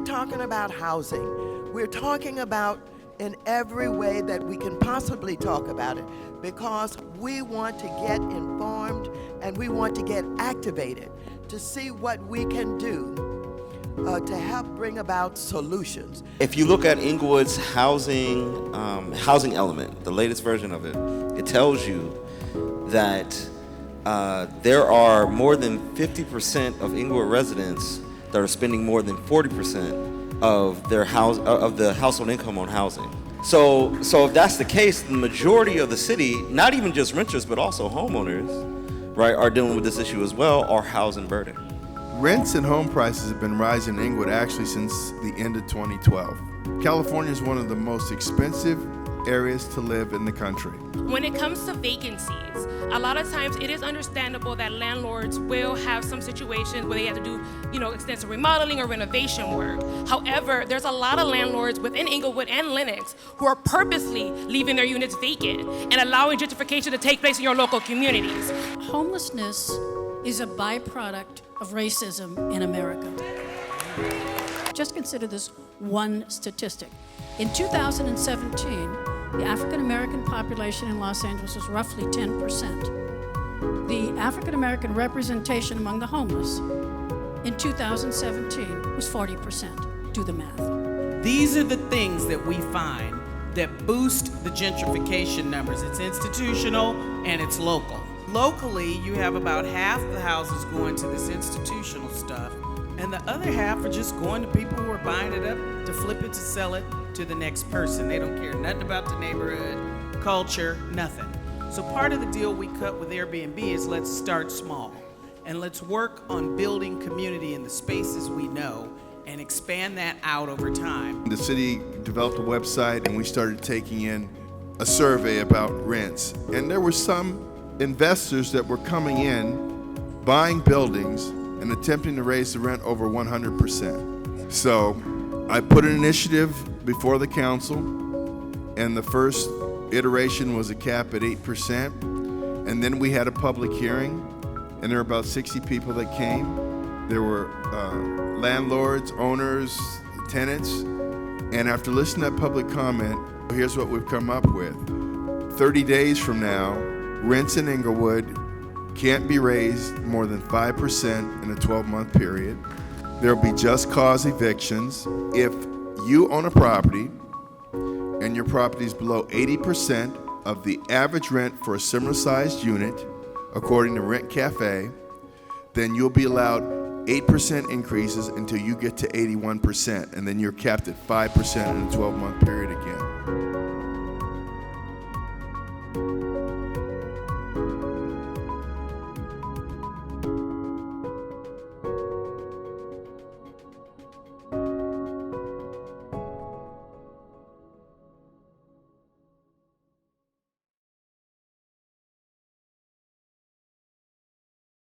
talking about housing. We're talking about in every way that we can possibly talk about it, because we want to get informed and we want to get activated to see what we can do to help bring about solutions. If you look at Inglewood's housing element, the latest version of it, it tells you that there are more than 50% of Inglewood residents that are spending more than 40% of their the household income on housing. So if that's the case, the majority of the city, not even just renters but also homeowners, right, are dealing with this issue as well, are housing burden. Rents and home prices have been rising in Inglewood actually since the end of 2012. California is one of the most expensive areas to live in the country. When it comes to vacancies, a lot of times it is understandable that landlords will have some situations where they have to do, extensive remodeling or renovation work. However, there's a lot of landlords within Inglewood and Lenox who are purposely leaving their units vacant and allowing gentrification to take place in your local communities. Homelessness is a byproduct of racism in America. Just consider this one statistic. In 2017, the African American population in Los Angeles was roughly 10%. The African American representation among the homeless in 2017 was 40%. Do the math. These are the things that we find that boost the gentrification numbers. It's institutional and it's local. Locally, you have about half the houses going to this institutional stuff, and the other half are just going to people who are buying it up to flip it, to sell it to the next person. They don't care nothing about the neighborhood, culture, nothing. So part of the deal we cut with Airbnb is let's start small and let's work on building community in the spaces we know and expand that out over time. The city developed a website and we started taking in a survey about rents. And there were some investors that were coming in, buying buildings and attempting to raise the rent over 100%. So I put an initiative before the council, and the first iteration was a cap at 8%. And then we had a public hearing, and there were about 60 people that came. There were landlords, owners, tenants. And after listening to that public comment, here's what we've come up with. 30 days from now, rents in Inglewood can't be raised more than 5% in a 12-month period. There'll be just cause evictions. If you own a property and your property is below 80% of the average rent for a similar-sized unit, according to Rent Cafe, then you'll be allowed 8% increases until you get to 81%, and then you're capped at 5% in a 12-month period again.